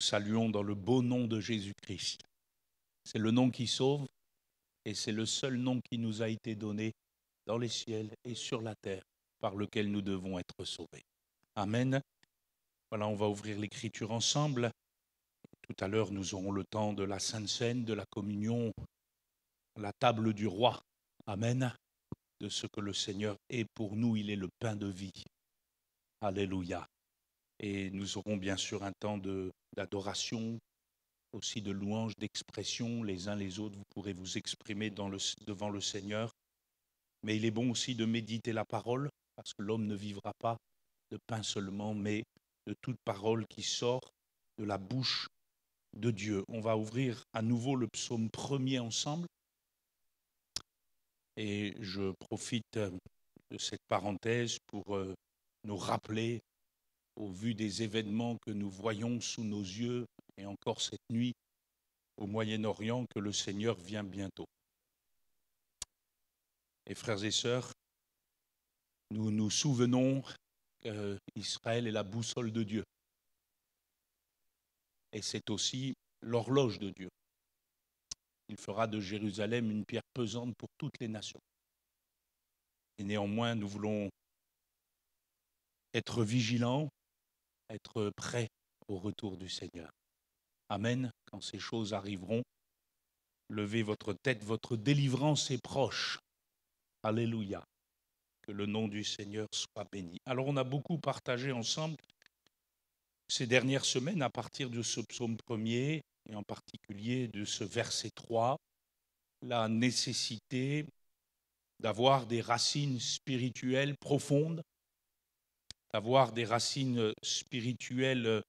Saluons dans le beau nom de Jésus-Christ. C'est le nom qui sauve et c'est le seul nom qui nous a été donné dans les ciels et sur la terre par lequel nous devons être sauvés. Amen. Voilà, on va ouvrir l'écriture ensemble. Tout à l'heure, nous aurons le temps de la Sainte Seine, de la communion, la table du roi. Amen. De ce que le Seigneur est pour nous, il est le pain de vie. Alléluia. Et nous aurons bien sûr un temps d'adoration, aussi de louange, d'expression, les uns les autres, vous pourrez vous exprimer devant le Seigneur. Mais il est bon aussi de méditer la parole, parce que l'homme ne vivra pas de pain seulement, mais de toute parole qui sort de la bouche de Dieu. On va ouvrir à nouveau le psaume 1er ensemble. Et je profite de cette parenthèse pour nous rappeler, au vu des événements que nous voyons sous nos yeux, et encore cette nuit, au Moyen-Orient, que le Seigneur vient bientôt. Et frères et sœurs, nous nous souvenons qu'Israël est la boussole de Dieu. Et c'est aussi l'horloge de Dieu. Il fera de Jérusalem une pierre pesante pour toutes les nations. Et néanmoins, nous voulons être vigilants, être prêts au retour du Seigneur. Amen. Quand ces choses arriveront, levez votre tête, votre délivrance est proche. Alléluia. Que le nom du Seigneur soit béni. Alors on a beaucoup partagé ensemble ces dernières semaines à partir de ce psaume 1er et en particulier de ce verset 3, la nécessité d'avoir des racines spirituelles profondes, d'avoir des racines spirituelles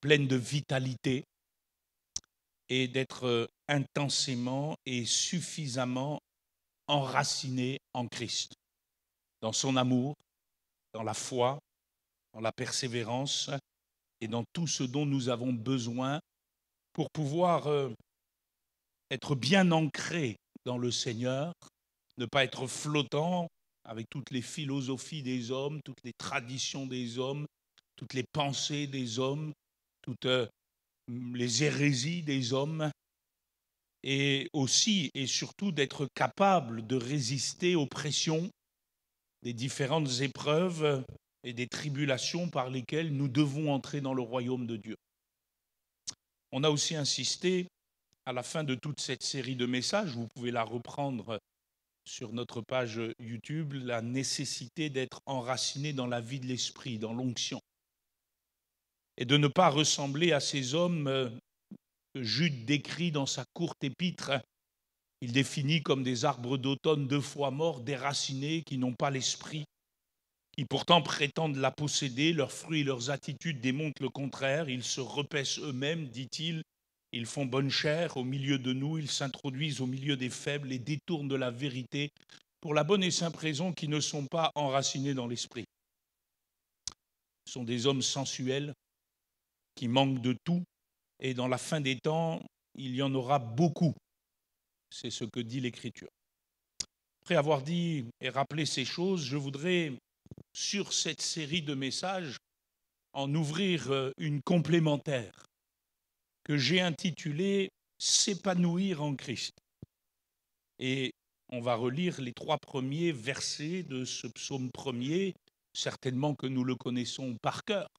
pleines de vitalité et d'être intensément et suffisamment enraciné en Christ, dans son amour, dans la foi, dans la persévérance et dans tout ce dont nous avons besoin pour pouvoir être bien ancré dans le Seigneur, ne pas être flottant avec toutes les philosophies des hommes, toutes les traditions des hommes, toutes les pensées des hommes, toutes les hérésies des hommes, et aussi et surtout d'être capable de résister aux pressions des différentes épreuves et des tribulations par lesquelles nous devons entrer dans le royaume de Dieu. On a aussi insisté à la fin de toute cette série de messages, vous pouvez la reprendre sur notre page YouTube, la nécessité d'être enraciné dans la vie de l'esprit, dans l'onction, et de ne pas ressembler à ces hommes que Jude décrit dans sa courte épître. Il définit comme des arbres d'automne 2 fois morts, déracinés, qui n'ont pas l'esprit, qui pourtant prétendent la posséder. Leurs fruits et leurs attitudes démontrent le contraire. Ils se repaissent eux-mêmes, dit-il. Ils font bonne chère au milieu de nous. Ils s'introduisent au milieu des faibles et détournent de la vérité pour la bonne et simple raison qu'ils ne sont pas enracinés dans l'esprit. Ce sont des hommes sensuels qui manquent de tout. Et dans la fin des temps, il y en aura beaucoup. C'est ce que dit l'Écriture. Après avoir dit et rappelé ces choses, je voudrais, sur cette série de messages, en ouvrir une complémentaire que j'ai intitulée « S'épanouir en Christ ». Et on va relire les 3 premiers versets de ce psaume 1er, certainement que nous le connaissons par cœur.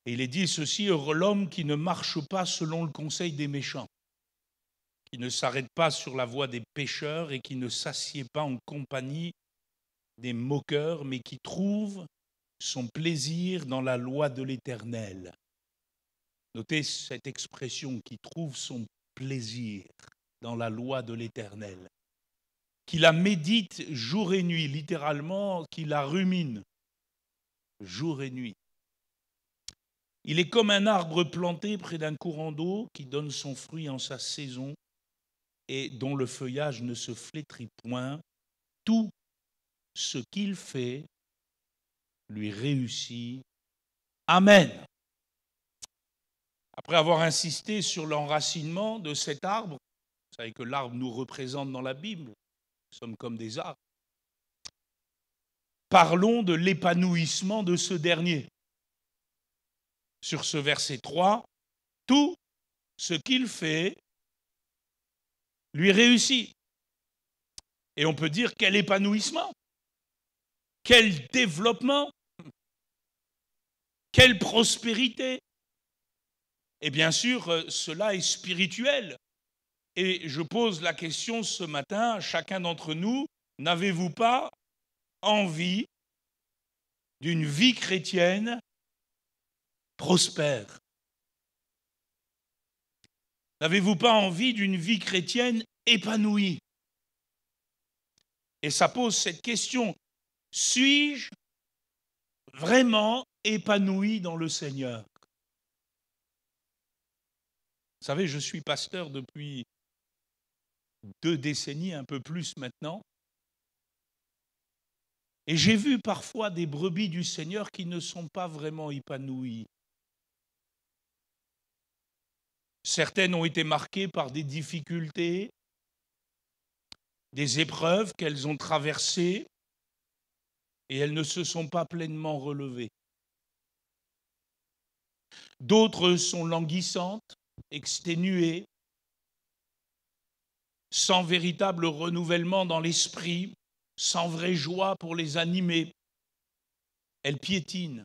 Et il est dit ceci: « Heureux l'homme qui ne marche pas selon le conseil des méchants, qui ne s'arrête pas sur la voie des pécheurs et qui ne s'assied pas en compagnie des moqueurs, mais qui trouve son plaisir dans la loi de l'Éternel. » Notez cette expression, qui trouve son plaisir dans la loi de l'Éternel, qui la médite jour et nuit, littéralement, qui la rumine jour et nuit. Il est comme un arbre planté près d'un courant d'eau qui donne son fruit en sa saison et dont le feuillage ne se flétrit point. Tout ce qu'il fait lui réussit. Amen. Après avoir insisté sur l'enracinement de cet arbre, vous savez que l'arbre nous représente dans la Bible, nous sommes comme des arbres. Parlons de l'épanouissement de ce dernier. sur ce verset 3, tout ce qu'il fait lui réussit. Et on peut dire quel épanouissement, quel développement, quelle prospérité. Et bien sûr, cela est spirituel. Et je pose la question ce matin à chacun d'entre nous, n'avez-vous pas envie d'une vie chrétienne prospère? N'avez-vous pas envie d'une vie chrétienne épanouie? Et ça pose cette question, suis-je vraiment épanoui dans le Seigneur? Vous savez, je suis pasteur depuis 2 décennies, un peu plus maintenant, et j'ai vu parfois des brebis du Seigneur qui ne sont pas vraiment épanouies. Certaines ont été marquées par des difficultés, des épreuves qu'elles ont traversées, et elles ne se sont pas pleinement relevées. D'autres sont languissantes, exténuées, sans véritable renouvellement dans l'esprit, sans vraie joie pour les animer. Elles piétinent.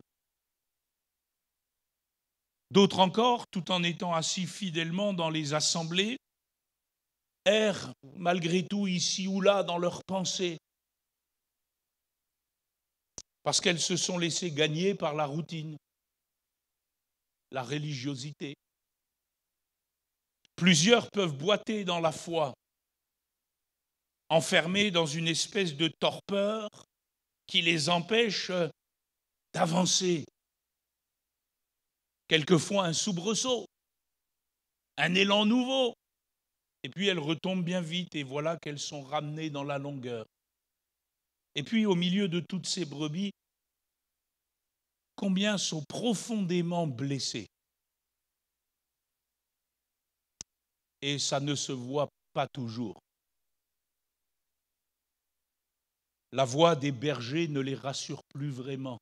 D'autres encore, tout en étant assis fidèlement dans les assemblées, errent malgré tout ici ou là dans leurs pensées, parce qu'elles se sont laissées gagner par la routine, la religiosité. Plusieurs peuvent boiter dans la foi, enfermés dans une espèce de torpeur qui les empêche d'avancer. Quelquefois un soubresaut, un élan nouveau, et puis elles retombent bien vite et voilà qu'elles sont ramenées dans la longueur. Et puis au milieu de toutes ces brebis, combien sont profondément blessés? Et ça ne se voit pas toujours. La voix des bergers ne les rassure plus vraiment.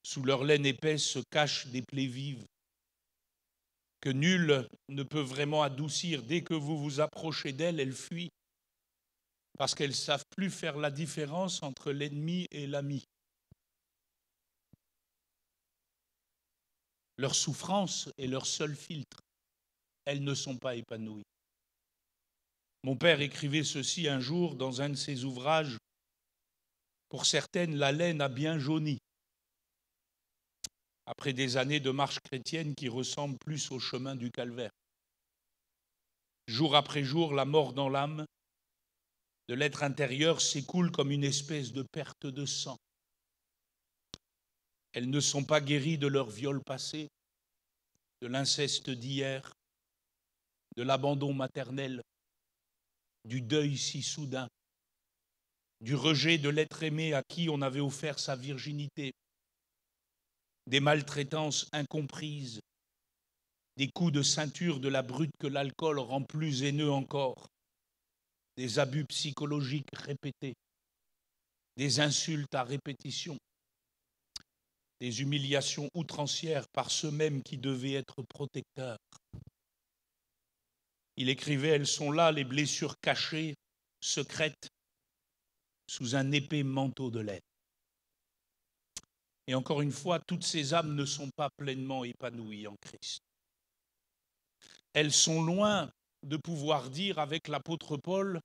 Sous leur laine épaisse se cachent des plaies vives que nul ne peut vraiment adoucir. Dès que vous vous approchez d'elles, elles fuient parce qu'elles ne savent plus faire la différence entre l'ennemi et l'ami. Leur souffrance est leur seul filtre. Elles ne sont pas épanouies. Mon père écrivait ceci un jour dans un de ses ouvrages. Pour certaines, la laine a bien jauni. Après des années de marche chrétienne qui ressemblent plus au chemin du calvaire. Jour après jour, la mort dans l'âme de l'être intérieur s'écoule comme une espèce de perte de sang. Elles ne sont pas guéries de leur viol passé, de l'inceste d'hier, de l'abandon maternel, du deuil si soudain, du rejet de l'être aimé à qui on avait offert sa virginité, des maltraitances incomprises, des coups de ceinture de la brute que l'alcool rend plus haineux encore, des abus psychologiques répétés, des insultes à répétition, des humiliations outrancières par ceux mêmes qui devaient être protecteurs. Il écrivait, elles sont là, les blessures cachées, secrètes, sous un épais manteau de laine. Et encore une fois, toutes ces âmes ne sont pas pleinement épanouies en Christ. Elles sont loin de pouvoir dire avec l'apôtre Paul,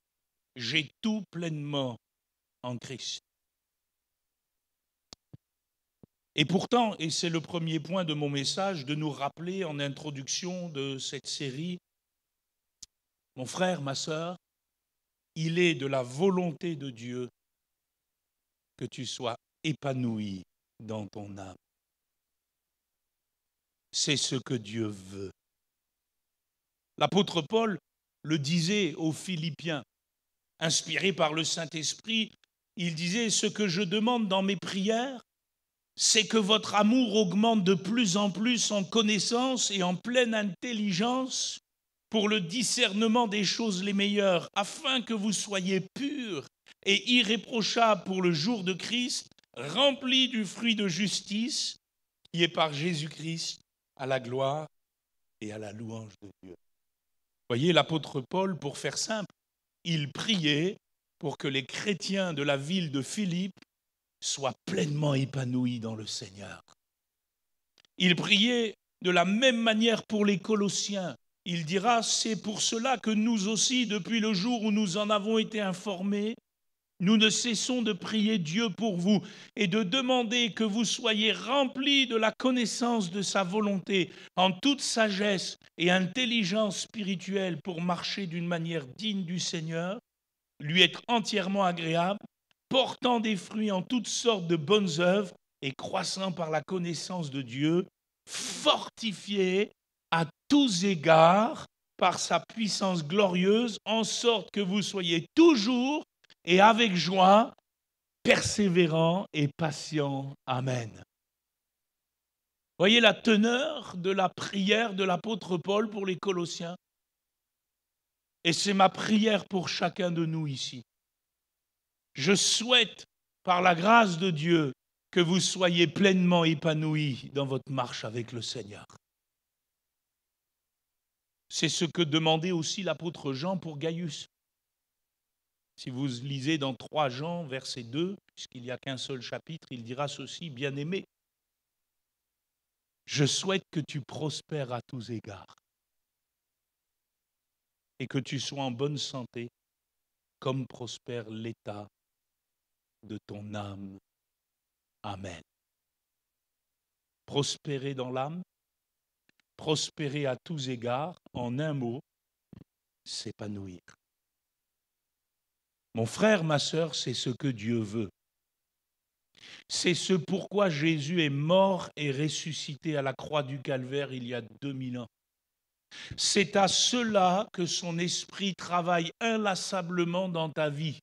j'ai tout pleinement en Christ. Et pourtant, et c'est le premier point de mon message, de nous rappeler en introduction de cette série, mon frère, ma sœur, il est de la volonté de Dieu que tu sois épanoui dans ton âme. C'est ce que Dieu veut. L'apôtre Paul le disait aux Philippiens, inspiré par le Saint-Esprit, il disait « Ce que je demande dans mes prières, c'est que votre amour augmente de plus en plus en connaissance et en pleine intelligence pour le discernement des choses les meilleures, afin que vous soyez purs et irréprochables pour le jour de Christ, remplis du fruit de justice, qui est par Jésus-Christ à la gloire et à la louange de Dieu. Voyez, l'apôtre Paul, pour faire simple, il priait pour que les chrétiens de la ville de Philippe soient pleinement épanouis dans le Seigneur. Il priait de la même manière pour les Colossiens. Il dira, c'est pour cela que nous aussi, depuis le jour où nous en avons été informés, nous ne cessons de prier Dieu pour vous et de demander que vous soyez remplis de la connaissance de sa volonté en toute sagesse et intelligence spirituelle pour marcher d'une manière digne du Seigneur, lui être entièrement agréable, portant des fruits en toutes sortes de bonnes œuvres et croissant par la connaissance de Dieu, fortifié à tous égards par sa puissance glorieuse, en sorte que vous soyez toujours et avec joie, persévérant et patient. Amen. Voyez la teneur de la prière de l'apôtre Paul pour les Colossiens. Et c'est ma prière pour chacun de nous ici. Je souhaite, par la grâce de Dieu, que vous soyez pleinement épanouis dans votre marche avec le Seigneur. C'est ce que demandait aussi l'apôtre Jean pour Gaius. Si vous lisez dans 3 Jean, verset 2, puisqu'il n'y a qu'un seul chapitre, il dira ceci, bien-aimé, je souhaite que tu prospères à tous égards et que tu sois en bonne santé, comme prospère l'état de ton âme. Amen. Prospérer dans l'âme, prospérer à tous égards, en un mot, s'épanouir. Mon frère, ma sœur, c'est ce que Dieu veut. C'est ce pourquoi Jésus est mort et ressuscité à la croix du Calvaire il y a 2000 ans. C'est à cela que son esprit travaille inlassablement dans ta vie.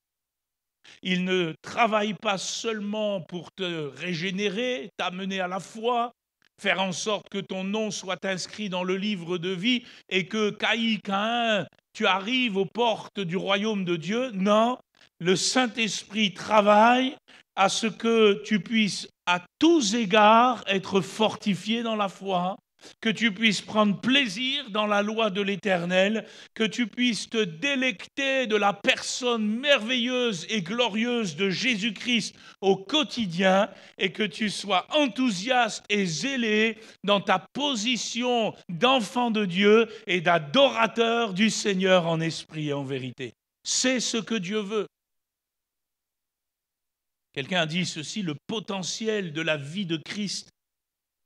Il ne travaille pas seulement pour te régénérer, t'amener à la foi, faire en sorte que ton nom soit inscrit dans le livre de vie et que, Caïn, tu arrives aux portes du royaume de Dieu. Non, le Saint-Esprit travaille à ce que tu puisses à tous égards être fortifié dans la foi, que tu puisses prendre plaisir dans la loi de l'Éternel, que tu puisses te délecter de la personne merveilleuse et glorieuse de Jésus-Christ au quotidien et que tu sois enthousiaste et zélé dans ta position d'enfant de Dieu et d'adorateur du Seigneur en esprit et en vérité. C'est ce que Dieu veut. Quelqu'un a dit ceci, le potentiel de la vie de Christ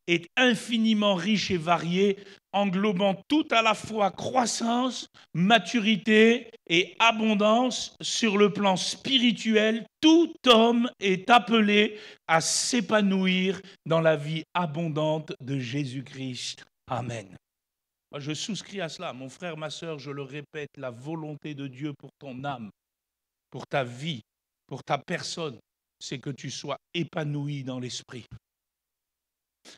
est infiniment riche et varié, englobant tout à la fois croissance, maturité et abondance sur le plan spirituel. Tout homme est appelé à s'épanouir dans la vie abondante de Jésus-Christ. Amen. Moi, je souscris à cela. Mon frère, ma sœur, je le répète, la volonté de Dieu pour ton âme, pour ta vie, pour ta personne, c'est que tu sois épanoui dans l'esprit.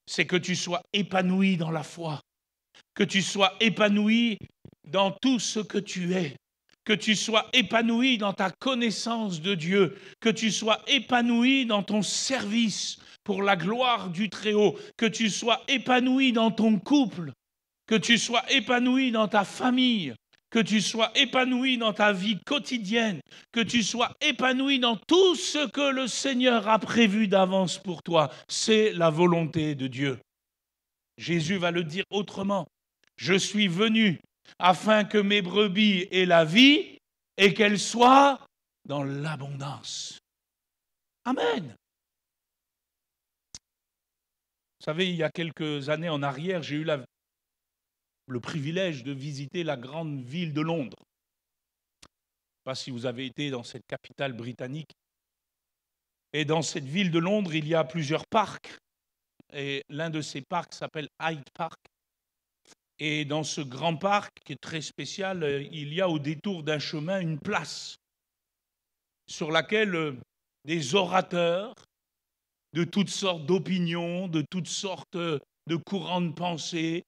C'est que tu sois épanoui dans la foi, que tu sois épanoui dans tout ce que tu es, que tu sois épanoui dans ta connaissance de Dieu, que tu sois épanoui dans ton service pour la gloire du Très-Haut, que tu sois épanoui dans ton couple, que tu sois épanoui dans ta famille, que tu sois épanoui dans ta vie quotidienne, que tu sois épanoui dans tout ce que le Seigneur a prévu d'avance pour toi. C'est la volonté de Dieu. Jésus va le dire autrement. Je suis venu afin que mes brebis aient la vie et qu'elles soient dans l'abondance. Amen. Vous savez, il y a quelques années en arrière, j'ai eu le privilège de visiter la grande ville de Londres. Je ne sais pas si vous avez été dans cette capitale britannique. Et dans cette ville de Londres, il y a plusieurs parcs. Et l'un de ces parcs s'appelle Hyde Park. Et dans ce grand parc, qui est très spécial, il y a au détour d'un chemin une place sur laquelle des orateurs de toutes sortes d'opinions, de toutes sortes de courants de pensée,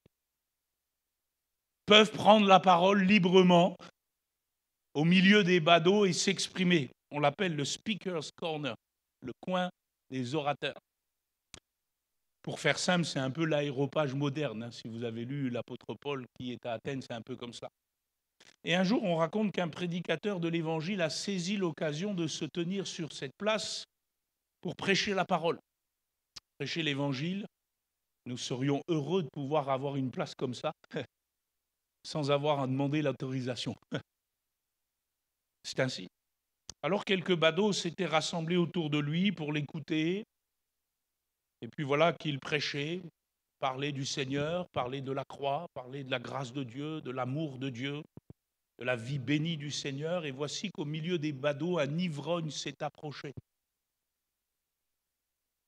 peuvent prendre la parole librement au milieu des badauds et s'exprimer. On l'appelle le Speaker's Corner, le coin des orateurs. Pour faire simple, c'est un peu l'aéropage moderne, hein. Si vous avez lu l'apôtre Paul qui est à Athènes, c'est un peu comme ça. Et un jour, on raconte qu'un prédicateur de l'Évangile a saisi l'occasion de se tenir sur cette place pour prêcher la parole, prêcher l'Évangile. Nous serions heureux de pouvoir avoir une place comme ça, sans avoir à demander l'autorisation. C'est ainsi. Alors quelques badauds s'étaient rassemblés autour de lui pour l'écouter, et puis voilà qu'il prêchait, parlait du Seigneur, parlait de la croix, parlait de la grâce de Dieu, de l'amour de Dieu, de la vie bénie du Seigneur, et voici qu'au milieu des badauds, un ivrogne s'est approché.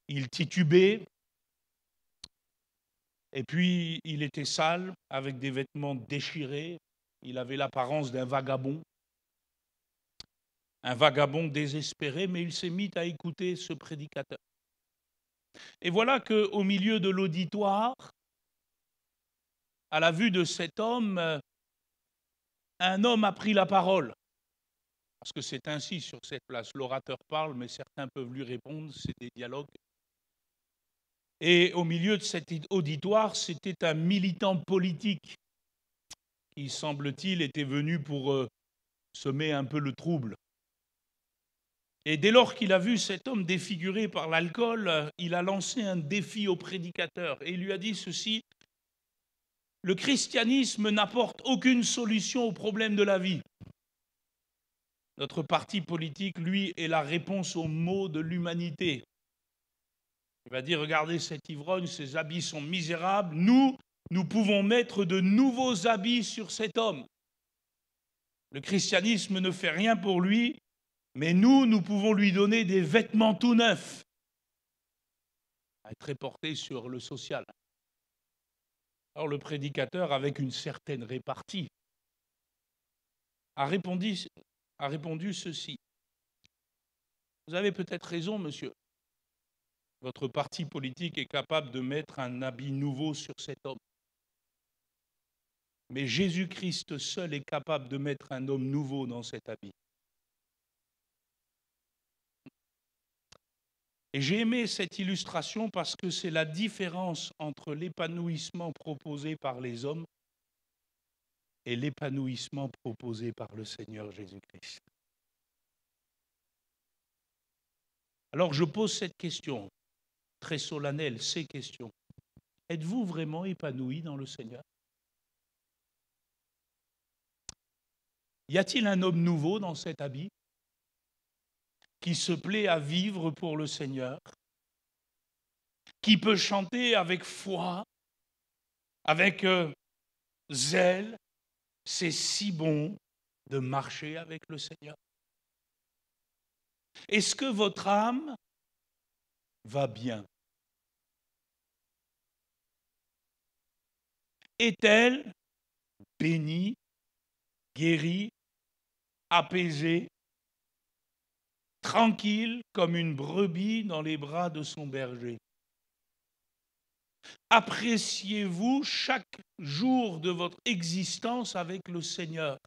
Il titubait, et puis il était sale, avec des vêtements déchirés, il avait l'apparence d'un vagabond désespéré, mais il s'est mis à écouter ce prédicateur. Et voilà qu'au milieu de l'auditoire, à la vue de cet homme, un homme a pris la parole. Parce que c'est ainsi sur cette place. L'orateur parle, mais certains peuvent lui répondre, c'est des dialogues. Et au milieu de cet auditoire, c'était un militant politique qui, semble-t-il, était venu pour semer un peu le trouble. Et dès lors qu'il a vu cet homme défiguré par l'alcool, il a lancé un défi au prédicateur et il lui a dit ceci: le christianisme n'apporte aucune solution aux problèmes de la vie. Notre parti politique, lui, est la réponse aux maux de l'humanité. Il va dire, regardez cet ivrogne, ses habits sont misérables, nous pouvons mettre de nouveaux habits sur cet homme. Le christianisme ne fait rien pour lui, mais nous pouvons lui donner des vêtements tout neufs. À être reporté sur le social. Alors le prédicateur, avec une certaine répartie, a répondu ceci. Vous avez peut-être raison, monsieur. Votre parti politique est capable de mettre un habit nouveau sur cet homme. Mais Jésus-Christ seul est capable de mettre un homme nouveau dans cet habit. Et j'ai aimé cette illustration parce que c'est la différence entre l'épanouissement proposé par les hommes et l'épanouissement proposé par le Seigneur Jésus-Christ. Alors je pose cette question, très solennelle, ces questions. Êtes-vous vraiment épanoui dans le Seigneur? Y a-t-il un homme nouveau dans cet habit qui se plaît à vivre pour le Seigneur, qui peut chanter avec foi, avec zèle, c'est si bon de marcher avec le Seigneur? Est-ce que votre âme va bien? Est-elle bénie, guérie, apaisée, tranquille comme une brebis dans les bras de son berger? Appréciez-vous chaque jour de votre existence avec le Seigneur?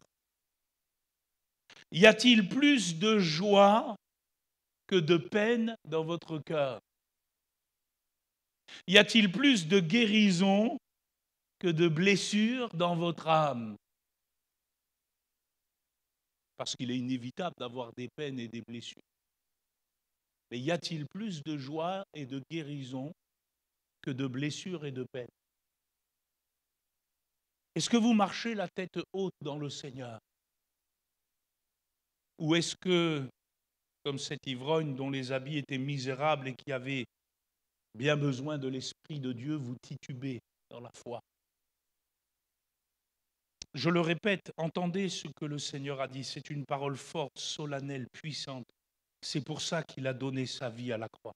Y a-t-il plus de joie que de peine dans votre cœur? Y a-t-il plus de guérison que de blessures dans votre âme? Parce qu'il est inévitable d'avoir des peines et des blessures. Mais y a-t-il plus de joie et de guérison que de blessures et de peines? Est-ce que vous marchez la tête haute dans le Seigneur? Ou est-ce que, comme cet ivrogne dont les habits étaient misérables et qui avait bien besoin de l'Esprit de Dieu, vous titubez dans la foi? Je le répète, entendez ce que le Seigneur a dit. C'est une parole forte, solennelle, puissante. C'est pour ça qu'il a donné sa vie à la croix.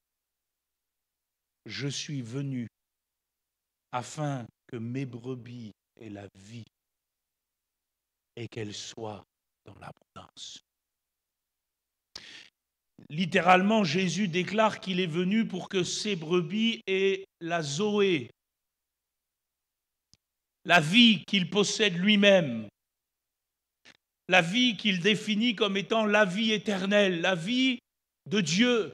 Je suis venu afin que mes brebis aient la vie et qu'elles soient dans l'abondance. Littéralement, Jésus déclare qu'il est venu pour que ses brebis aient la Zoé, la vie qu'il possède lui-même, la vie qu'il définit comme étant la vie éternelle, la vie de Dieu.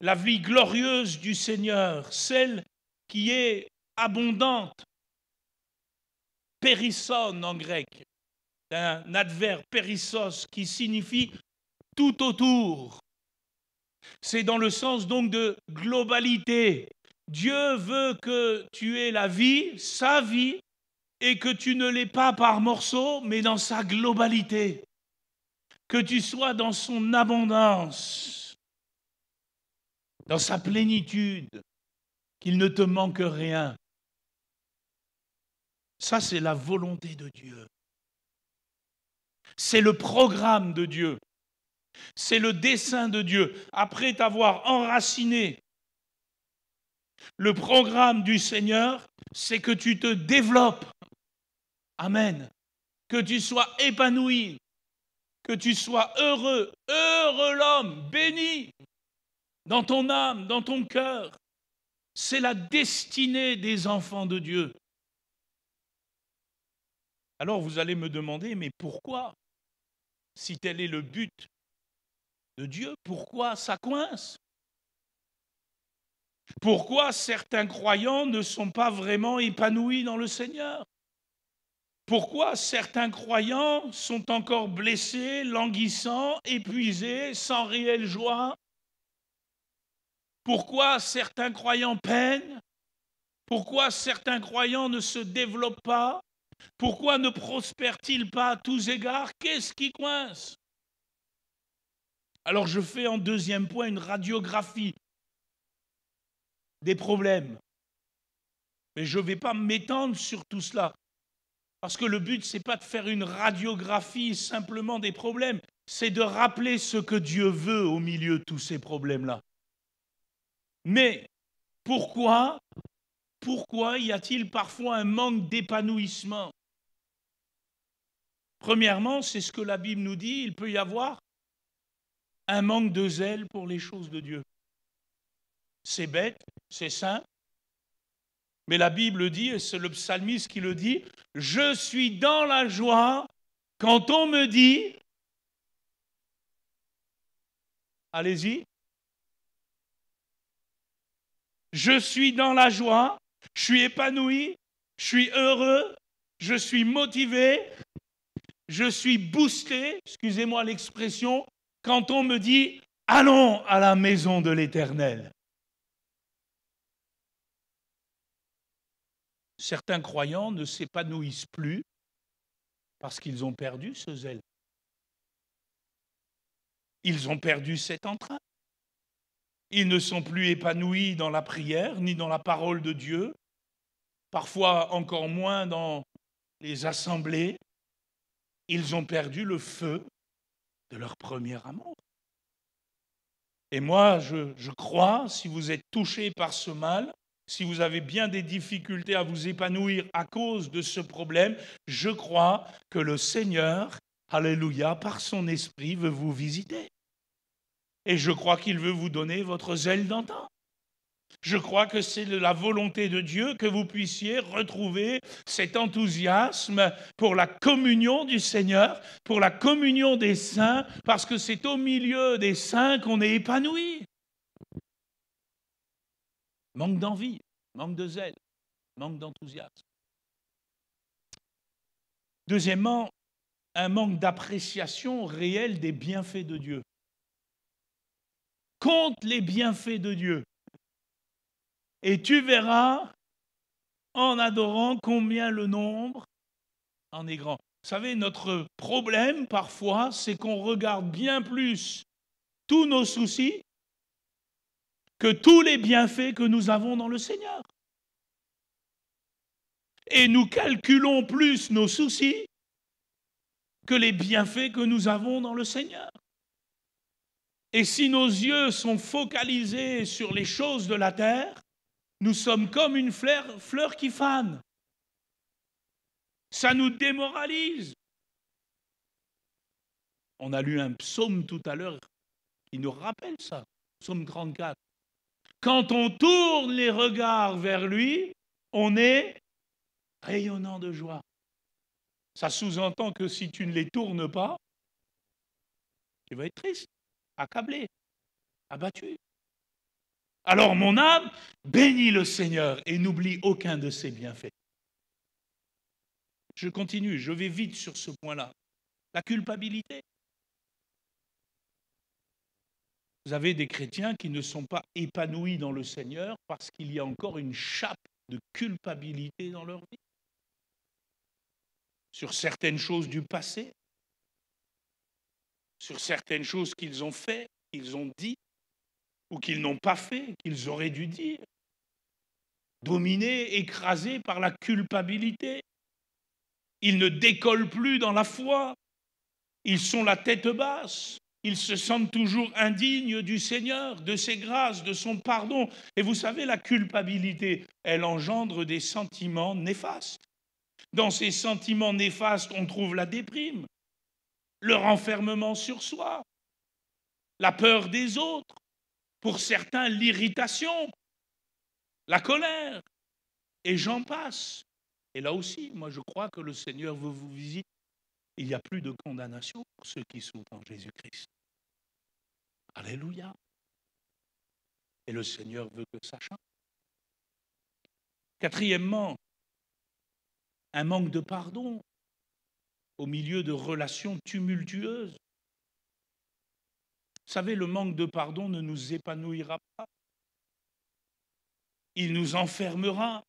La vie glorieuse du Seigneur, celle qui est abondante, périsson en grec, un adverbe périssos qui signifie tout autour. C'est dans le sens donc de globalité. Dieu veut que tu aies la vie, sa vie, et que tu ne l'aies pas par morceaux, mais dans sa globalité. Que tu sois dans son abondance, dans sa plénitude, qu'il ne te manque rien. Ça, c'est la volonté de Dieu. C'est le programme de Dieu. C'est le dessein de Dieu. Après t'avoir enraciné, le programme du Seigneur, c'est que tu te développes. Amen. Que tu sois épanoui, que tu sois heureux, heureux l'homme, béni dans ton âme, dans ton cœur. C'est la destinée des enfants de Dieu. Alors vous allez me demander, mais pourquoi, si tel est le but de Dieu, pourquoi ça coince? Pourquoi certains croyants ne sont pas vraiment épanouis dans le Seigneur? Pourquoi certains croyants sont encore blessés, languissants, épuisés, sans réelle joie? Pourquoi certains croyants peinent? Pourquoi certains croyants ne se développent pas? Pourquoi ne prospèrent-ils pas à tous égards? Qu'est-ce qui coince? Alors je fais en deuxième point une radiographie des problèmes. Mais je ne vais pas m'étendre sur tout cela. Parce que le but, ce n'est pas de faire une radiographie simplement des problèmes. C'est de rappeler ce que Dieu veut au milieu de tous ces problèmes-là. Mais pourquoi y a-t-il parfois un manque d'épanouissement? Premièrement, c'est ce que la Bible nous dit, il peut y avoir un manque de zèle pour les choses de Dieu. C'est bête, c'est simple, mais la Bible dit, et c'est le psalmiste qui le dit, « Je suis dans la joie quand on me dit, allez-y, je suis dans la joie, je suis épanoui, je suis heureux, je suis motivé, je suis boosté, excusez-moi l'expression, quand on me dit « Allons à la maison de l'Éternel ». Certains croyants ne s'épanouissent plus parce qu'ils ont perdu ce zèle. Ils ont perdu cet entrain. Ils ne sont plus épanouis dans la prière, ni dans la parole de Dieu, parfois encore moins dans les assemblées. Ils ont perdu le feu de leur premier amour. Et moi, je crois, si vous êtes touchés par ce mal, si vous avez bien des difficultés à vous épanouir à cause de ce problème, je crois que le Seigneur, alléluia, par son esprit, veut vous visiter. Et je crois qu'il veut vous donner votre zèle d'antan. Je crois que c'est la volonté de Dieu que vous puissiez retrouver cet enthousiasme pour la communion du Seigneur, pour la communion des saints, parce que c'est au milieu des saints qu'on est épanoui. Manque d'envie, manque de zèle, manque d'enthousiasme. Deuxièmement, un manque d'appréciation réelle des bienfaits de Dieu. Compte les bienfaits de Dieu. Et tu verras, en adorant, combien le nombre en est grand. Vous savez, notre problème, parfois, c'est qu'on regarde bien plus tous nos soucis que tous les bienfaits que nous avons dans le Seigneur. Et nous calculons plus nos soucis que les bienfaits que nous avons dans le Seigneur. Et si nos yeux sont focalisés sur les choses de la terre, nous sommes comme une fleur qui fane. Ça nous démoralise. On a lu un psaume tout à l'heure qui nous rappelle ça, psaume 34. Quand on tourne les regards vers lui, on est rayonnant de joie. Ça sous-entend que si tu ne les tournes pas, tu vas être triste, accablé, abattu. Alors mon âme bénit le Seigneur et n'oublie aucun de ses bienfaits. Je continue, je vais vite sur ce point-là. La culpabilité. Vous avez des chrétiens qui ne sont pas épanouis dans le Seigneur parce qu'il y a encore une chape de culpabilité dans leur vie. Sur certaines choses du passé, sur certaines choses qu'ils ont fait, qu'ils ont dit, ou qu'ils n'ont pas fait, qu'ils auraient dû dire. Dominés, écrasés par la culpabilité. Ils ne décollent plus dans la foi. Ils sont la tête basse. Ils se sentent toujours indignes du Seigneur, de ses grâces, de son pardon. Et vous savez, la culpabilité, elle engendre des sentiments néfastes. Dans ces sentiments néfastes, on trouve la déprime, le renfermement sur soi, la peur des autres, pour certains l'irritation, la colère, et j'en passe. Et là aussi, moi je crois que le Seigneur veut vous visiter. Il n'y a plus de condamnation pour ceux qui sont en Jésus-Christ. Alléluia. Et le Seigneur veut que ça change. Quatrièmement, un manque de pardon au milieu de relations tumultueuses. Vous savez, le manque de pardon ne nous épanouira pas. Il nous enfermera.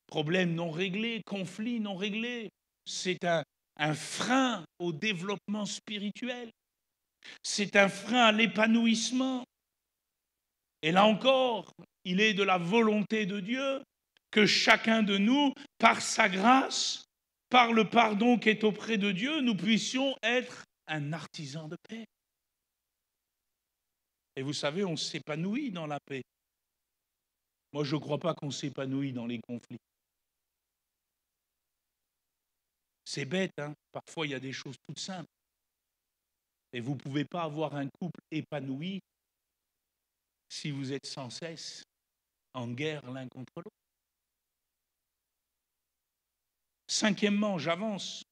Problèmes non réglés, conflits non réglés. C'est un frein au développement spirituel. C'est un frein à l'épanouissement. Et là encore, il est de la volonté de Dieu que chacun de nous, par sa grâce, par le pardon qui est auprès de Dieu, nous puissions être un artisan de paix. Et vous savez, on s'épanouit dans la paix. Moi, je ne crois pas qu'on s'épanouit dans les conflits. C'est bête, hein. Parfois il y a des choses toutes simples. Et vous ne pouvez pas avoir un couple épanoui si vous êtes sans cesse en guerre l'un contre l'autre. Cinquièmement, j'avance.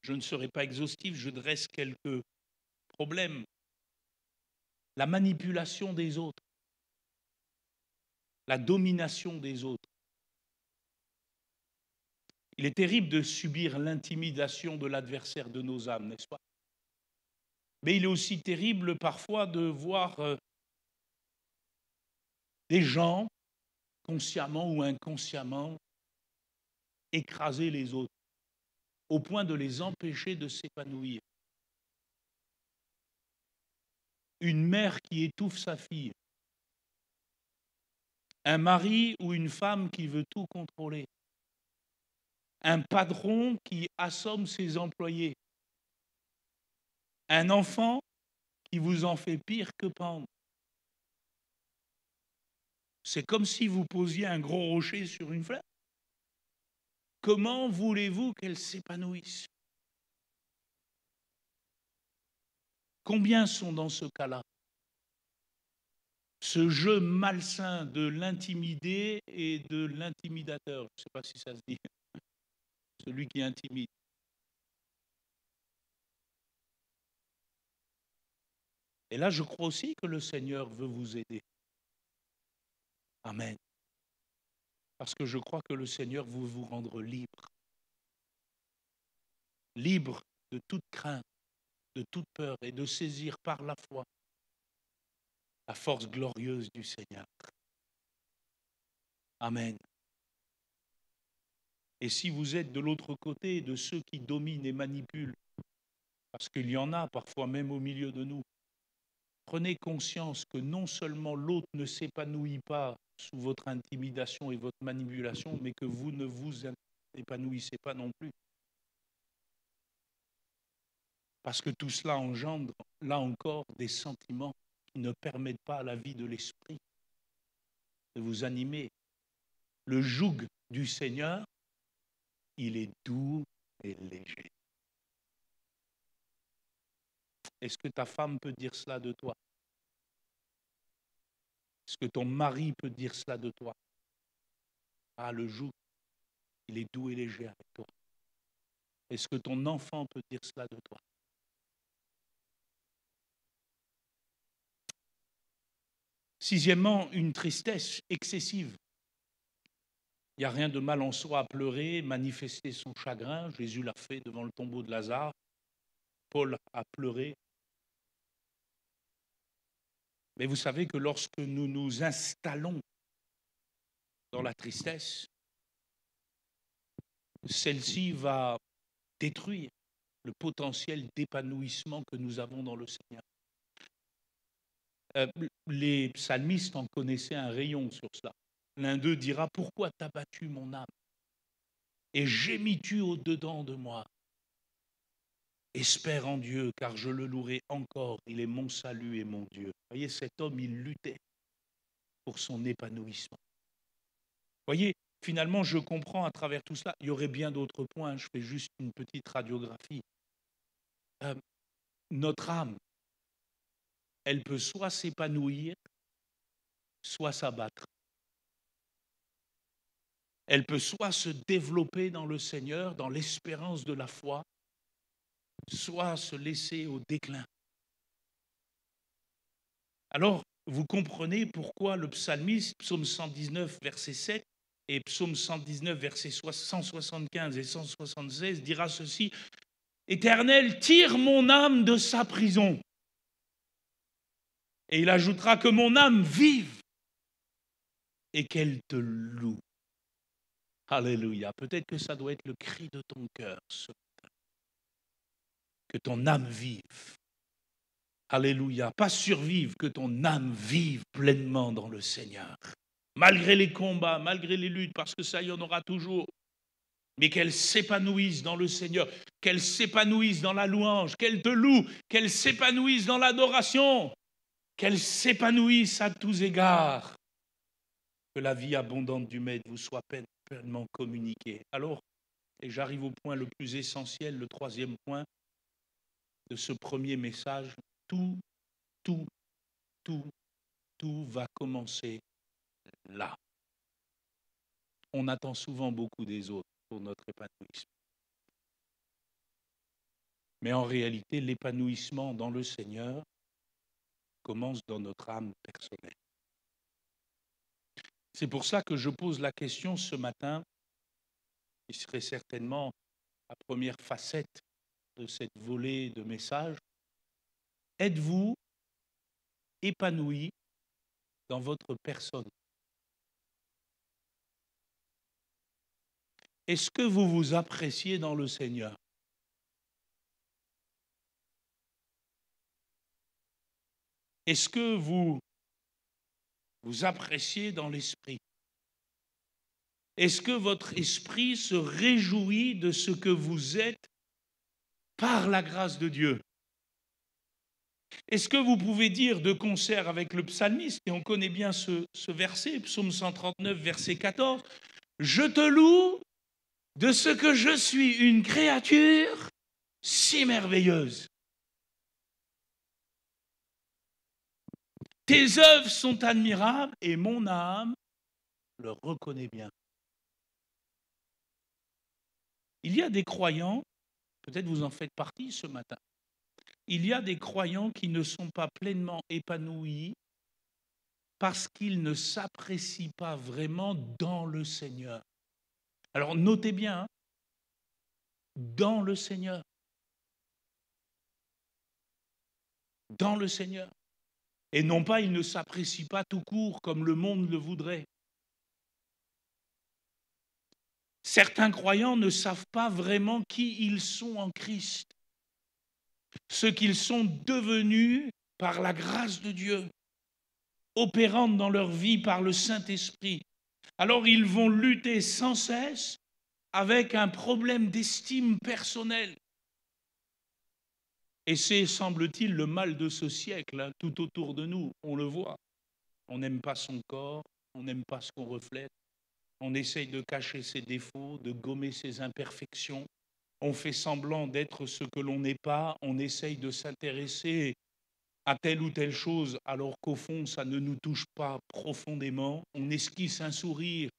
Je ne serai pas exhaustif, je dresse quelques problèmes. La manipulation des autres, la domination des autres. Il est terrible de subir l'intimidation de l'adversaire de nos âmes, n'est-ce pas? Mais il est aussi terrible parfois de voir des gens, consciemment ou inconsciemment, écraser les autres, au point de les empêcher de s'épanouir. Une mère qui étouffe sa fille, un mari ou une femme qui veut tout contrôler, un patron qui assomme ses employés, un enfant qui vous en fait pire que pendre. C'est comme si vous posiez un gros rocher sur une fleur. Comment voulez-vous qu'elle s'épanouisse? Combien sont dans ce cas-là? Ce jeu malsain de l'intimidé et de l'intimidateur. Je ne sais pas si ça se dit. Celui qui intimide. Et là, je crois aussi que le Seigneur veut vous aider. Amen. Parce que je crois que le Seigneur veut vous rendre libre. Libre de toute crainte, de toute peur et de saisir par la foi la force glorieuse du Seigneur. Amen. Et si vous êtes de l'autre côté, de ceux qui dominent et manipulent, parce qu'il y en a parfois même au milieu de nous, prenez conscience que non seulement l'autre ne s'épanouit pas sous votre intimidation et votre manipulation, mais que vous ne vous épanouissez pas non plus. Parce que tout cela engendre, là encore, des sentiments qui ne permettent pas à la vie de l'esprit de vous animer. Le joug du Seigneur, il est doux et léger. Est-ce que ta femme peut dire cela de toi? Est-ce que ton mari peut dire cela de toi? Ah, le joug, il est doux et léger avec toi. Est-ce que ton enfant peut dire cela de toi? Sixièmement, une tristesse excessive. Il n'y a rien de mal en soi à pleurer, manifester son chagrin. Jésus l'a fait devant le tombeau de Lazare. Paul a pleuré. Mais vous savez que lorsque nous nous installons dans la tristesse, celle-ci va détruire le potentiel d'épanouissement que nous avons dans le Seigneur. Les psalmistes en connaissaient un rayon sur cela. L'un d'eux dira « Pourquoi t'as battu mon âme et gémis-tu au-dedans de moi ? Espère en Dieu, car je le louerai encore, il est mon salut et mon Dieu. » Vous voyez, cet homme, il luttait pour son épanouissement. Vous voyez, finalement, je comprends à travers tout cela. Il y aurait bien d'autres points, je fais juste une petite radiographie. Notre âme, elle peut soit s'épanouir, soit s'abattre. Elle peut soit se développer dans le Seigneur, dans l'espérance de la foi, soit se laisser au déclin. Alors, vous comprenez pourquoi le psalmiste, psaume 119, verset 7, et psaume 119, versets 175 et 176, dira ceci, « Éternel, tire mon âme de sa prison. » Et il ajoutera que mon âme vive et qu'elle te loue. Alléluia. Peut-être que ça doit être le cri de ton cœur ce matin. Que ton âme vive. Alléluia. Pas survive, que ton âme vive pleinement dans le Seigneur. Malgré les combats, malgré les luttes, parce que ça, il y en aura toujours. Mais qu'elle s'épanouisse dans le Seigneur, qu'elle s'épanouisse dans la louange, qu'elle te loue, qu'elle s'épanouisse dans l'adoration, qu'elle s'épanouisse à tous égards. Que la vie abondante du Maître vous soit pleinement communiquée. Alors, et j'arrive au point le plus essentiel, le troisième point de ce premier message, tout va commencer là. On attend souvent beaucoup des autres pour notre épanouissement. Mais en réalité, l'épanouissement dans le Seigneur commence dans notre âme personnelle. C'est pour ça que je pose la question ce matin, qui serait certainement la première facette de cette volée de messages. Êtes-vous épanoui dans votre personne? Est-ce que vous vous appréciez dans le Seigneur? Est-ce que vous vous appréciez dans l'esprit? Est-ce que votre esprit se réjouit de ce que vous êtes par la grâce de Dieu? Est-ce que vous pouvez dire de concert avec le psalmiste, et on connaît bien ce verset, psaume 139, verset 14, « Je te loue de ce que je suis une créature si merveilleuse. Tes œuvres sont admirables et mon âme le reconnaît bien. » Il y a des croyants, peut-être vous en faites partie ce matin, il y a des croyants qui ne sont pas pleinement épanouis parce qu'ils ne s'apprécient pas vraiment dans le Seigneur. Alors notez bien, dans le Seigneur. Dans le Seigneur. Et non pas, ils ne s'apprécient pas tout court comme le monde le voudrait. Certains croyants ne savent pas vraiment qui ils sont en Christ, ce qu'ils sont devenus par la grâce de Dieu, opérant dans leur vie par le Saint-Esprit. Alors ils vont lutter sans cesse avec un problème d'estime personnelle. Et c'est, semble-t-il, le mal de ce siècle, hein, tout autour de nous, on le voit. On n'aime pas son corps, on n'aime pas ce qu'on reflète, on essaye de cacher ses défauts, de gommer ses imperfections, on fait semblant d'être ce que l'on n'est pas, on essaye de s'intéresser à telle ou telle chose alors qu'au fond, ça ne nous touche pas profondément, on esquisse un sourire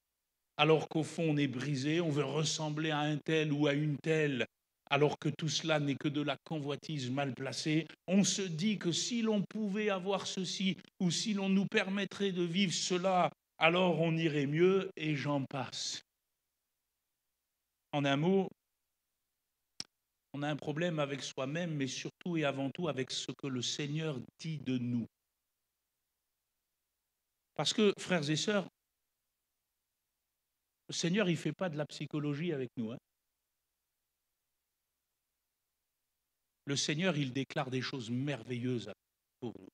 alors qu'au fond, on est brisé, on veut ressembler à un tel ou à une telle alors que tout cela n'est que de la convoitise mal placée. On se dit que si l'on pouvait avoir ceci, ou si l'on nous permettrait de vivre cela, alors on irait mieux, et j'en passe. En un mot, on a un problème avec soi-même, mais surtout et avant tout avec ce que le Seigneur dit de nous. Parce que, frères et sœurs, le Seigneur, il ne fait pas de la psychologie avec nous. Le Seigneur, il déclare des choses merveilleuses pour nous.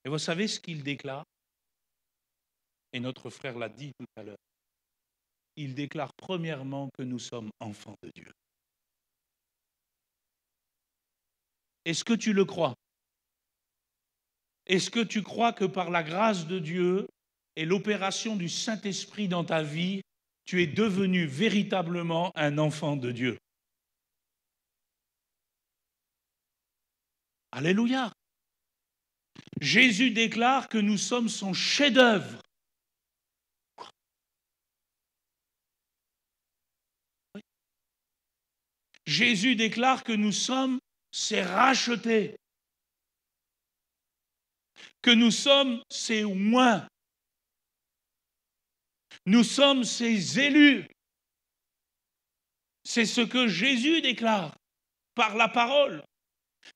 Et vous savez ce qu'il déclare? Et notre frère l'a dit tout à l'heure. Il déclare premièrement que nous sommes enfants de Dieu. Est-ce que tu le crois? Est-ce que tu crois que par la grâce de Dieu et l'opération du Saint-Esprit dans ta vie, tu es devenu véritablement un enfant de Dieu? Alléluia! Jésus déclare que nous sommes son chef-d'œuvre. Oui. Jésus déclare que nous sommes ses rachetés, que nous sommes ses oints, nous sommes ses élus. C'est ce que Jésus déclare par la parole.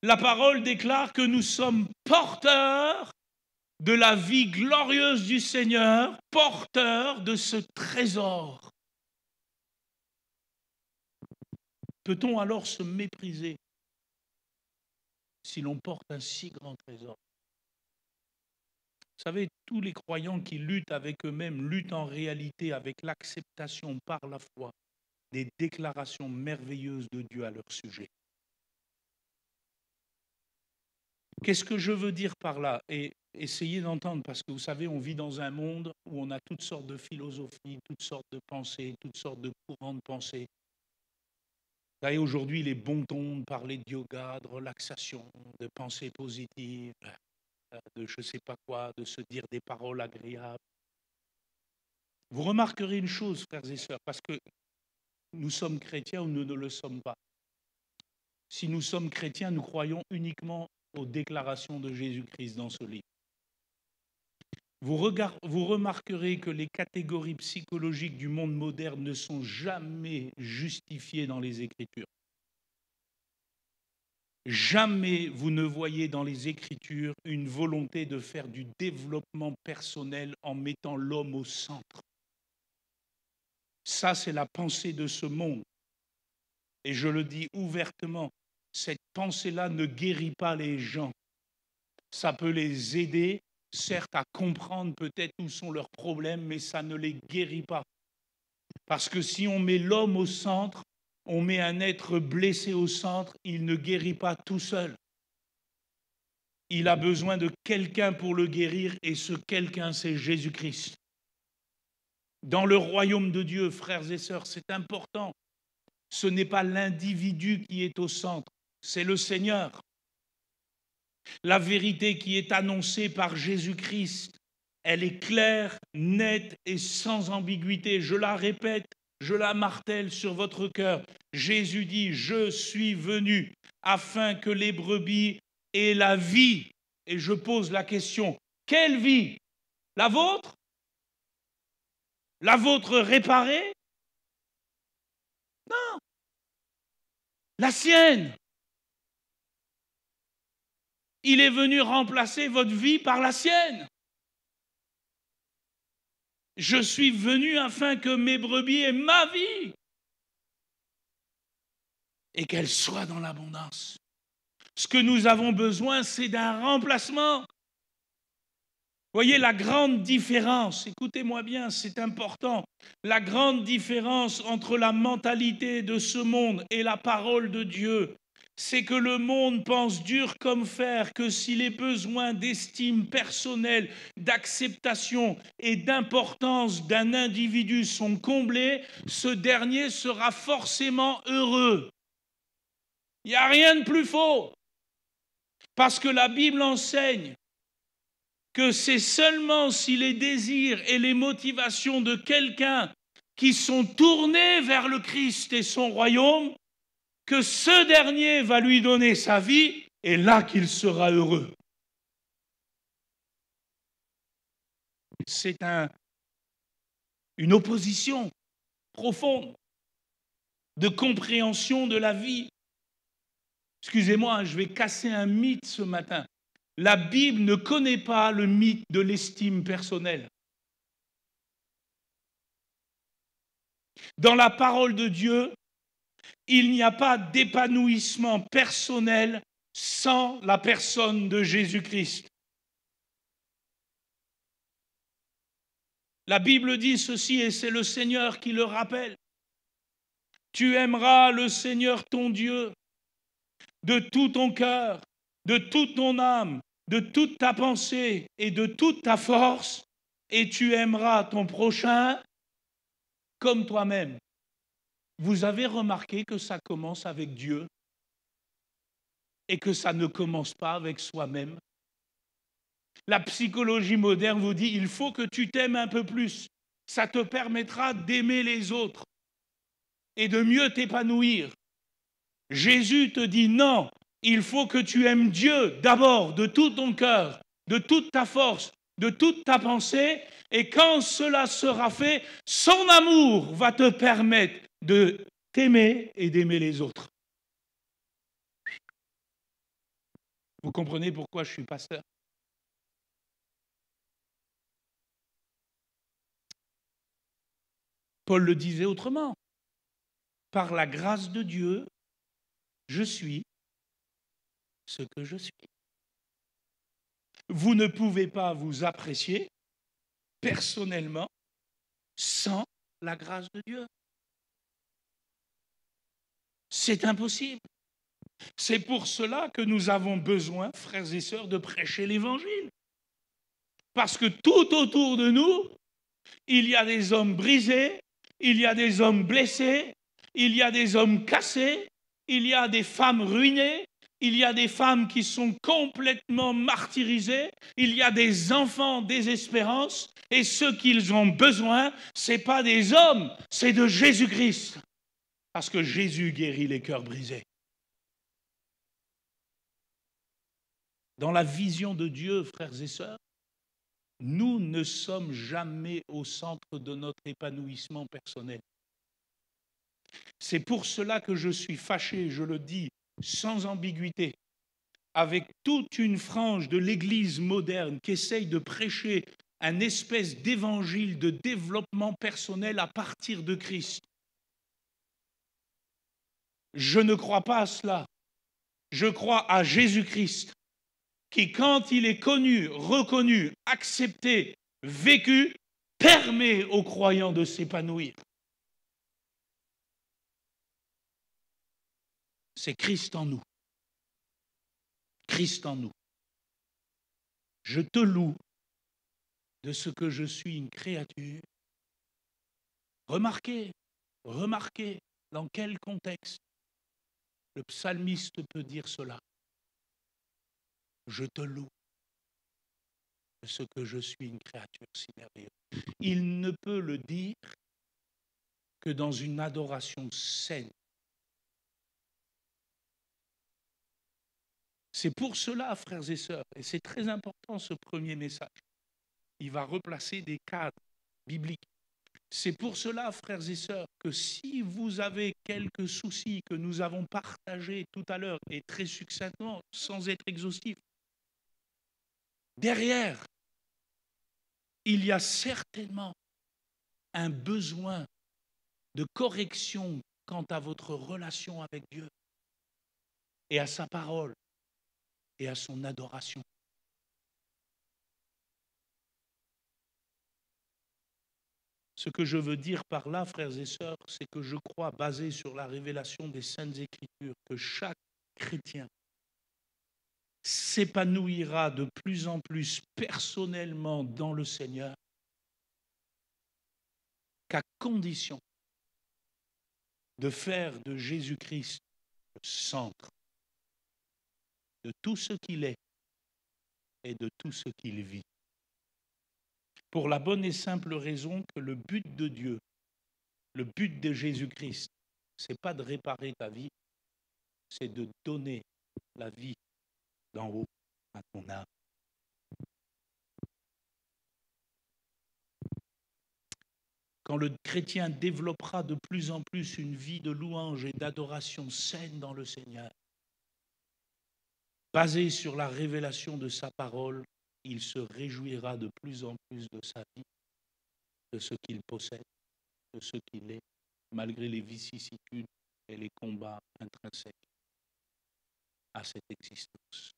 La parole déclare que nous sommes porteurs de la vie glorieuse du Seigneur, porteurs de ce trésor. Peut-on alors se mépriser si l'on porte un si grand trésor? Vous savez, tous les croyants qui luttent avec eux-mêmes luttent en réalité avec l'acceptation par la foi des déclarations merveilleuses de Dieu à leur sujet. Qu'est-ce que je veux dire par là? Et essayez d'entendre, parce que vous savez, on vit dans un monde où on a toutes sortes de philosophies, toutes sortes de pensées, toutes sortes de courants de pensée. Vous savez, aujourd'hui, il est bon ton de parler de yoga, de relaxation, de pensée positive, de je ne sais pas quoi, de se dire des paroles agréables. Vous remarquerez une chose, frères et sœurs, parce que nous sommes chrétiens ou nous ne le sommes pas. Si nous sommes chrétiens, nous croyons uniquement aux déclarations de Jésus-Christ dans ce livre. Vous remarquerez que les catégories psychologiques du monde moderne ne sont jamais justifiées dans les Écritures. Jamais vous ne voyez dans les Écritures une volonté de faire du développement personnel en mettant l'homme au centre. Ça, c'est la pensée de ce monde. Et je le dis ouvertement, cette pensée-là ne guérit pas les gens. Ça peut les aider, certes, à comprendre peut-être où sont leurs problèmes, mais ça ne les guérit pas. Parce que si on met l'homme au centre, on met un être blessé au centre, il ne guérit pas tout seul. Il a besoin de quelqu'un pour le guérir, et ce quelqu'un, c'est Jésus-Christ. Dans le royaume de Dieu, frères et sœurs, c'est important. Ce n'est pas l'individu qui est au centre, c'est le Seigneur. La vérité qui est annoncée par Jésus-Christ, elle est claire, nette et sans ambiguïté. Je la répète, je la martèle sur votre cœur. Jésus dit, je suis venu afin que les brebis aient la vie. Et je pose la question, quelle vie? La vôtre? La vôtre réparée? Non. La sienne. Il est venu remplacer votre vie par la sienne. Je suis venu afin que mes brebis aient ma vie et qu'elles soient dans l'abondance. Ce que nous avons besoin, c'est d'un remplacement. Voyez la grande différence, écoutez-moi bien, c'est important. La grande différence entre la mentalité de ce monde et la parole de Dieu, c'est que le monde pense dur comme fer, que si les besoins d'estime personnelle, d'acceptation et d'importance d'un individu sont comblés, ce dernier sera forcément heureux. Il n'y a rien de plus faux, parce que la Bible enseigne que c'est seulement si les désirs et les motivations de quelqu'un qui sont tournés vers le Christ et son royaume, que ce dernier va lui donner sa vie, et là qu'il sera heureux. C'est une opposition profonde de compréhension de la vie. Excusez-moi, je vais casser un mythe ce matin. La Bible ne connaît pas le mythe de l'estime personnelle. Dans la parole de Dieu, il n'y a pas d'épanouissement personnel sans la personne de Jésus-Christ. La Bible dit ceci, et c'est le Seigneur qui le rappelle. Tu aimeras le Seigneur ton Dieu de tout ton cœur, de toute ton âme, de toute ta pensée et de toute ta force, et tu aimeras ton prochain comme toi-même. Vous avez remarqué que ça commence avec Dieu et que ça ne commence pas avec soi-même. La psychologie moderne vous dit, il faut que tu t'aimes un peu plus. Ça te permettra d'aimer les autres et de mieux t'épanouir. Jésus te dit non, il faut que tu aimes Dieu d'abord de tout ton cœur, de toute ta force, de toute ta pensée, et quand cela sera fait, son amour va te permettre de t'aimer et d'aimer les autres. Vous comprenez pourquoi je suis pasteur? Paul le disait autrement. Par la grâce de Dieu, je suis ce que je suis. Vous ne pouvez pas vous apprécier personnellement sans la grâce de Dieu. C'est impossible. C'est pour cela que nous avons besoin, frères et sœurs, de prêcher l'Évangile. Parce que tout autour de nous, il y a des hommes brisés, il y a des hommes blessés, il y a des hommes cassés, il y a des femmes ruinées, il y a des femmes qui sont complètement martyrisées, il y a des enfants désespérance, et ce qu'ils ont besoin, ce n'est pas des hommes, c'est de Jésus-Christ. Parce que Jésus guérit les cœurs brisés. Dans la vision de Dieu, frères et sœurs, nous ne sommes jamais au centre de notre épanouissement personnel. C'est pour cela que je suis fâché, je le dis sans ambiguïté, avec toute une frange de l'Église moderne qui essaye de prêcher un espèce d'évangile de développement personnel à partir de Christ. Je ne crois pas à cela. Je crois à Jésus-Christ qui, quand il est connu, reconnu, accepté, vécu, permet aux croyants de s'épanouir. C'est Christ en nous. Christ en nous. Je te loue de ce que je suis une créature. Remarquez dans quel contexte le psalmiste peut dire cela. Je te loue de ce que je suis une créature si merveilleuse. Il ne peut le dire que dans une adoration saine. C'est pour cela, frères et sœurs, et c'est très important ce premier message. Il va replacer des cadres bibliques. C'est pour cela, frères et sœurs, que si vous avez quelques soucis que nous avons partagés tout à l'heure, et très succinctement, sans être exhaustif, derrière, il y a certainement un besoin de correction quant à votre relation avec Dieu et à sa parole et à son adoration. Ce que je veux dire par là, frères et sœurs, c'est que je crois, basé sur la révélation des Saintes Écritures, que chaque chrétien s'épanouira de plus en plus personnellement dans le Seigneur, qu'à condition de faire de Jésus-Christ le centre de tout ce qu'il est et de tout ce qu'il vit. Pour la bonne et simple raison que le but de Dieu, Le but de Jésus-Christ, ce n'est pas de réparer ta vie, c'est de donner la vie d'en haut à ton âme. Quand le chrétien développera de plus en plus une vie de louange et d'adoration saine dans le Seigneur, basée sur la révélation de sa parole, il se réjouira de plus en plus de sa vie, de ce qu'il possède, de ce qu'il est, malgré les vicissitudes et les combats intrinsèques à cette existence.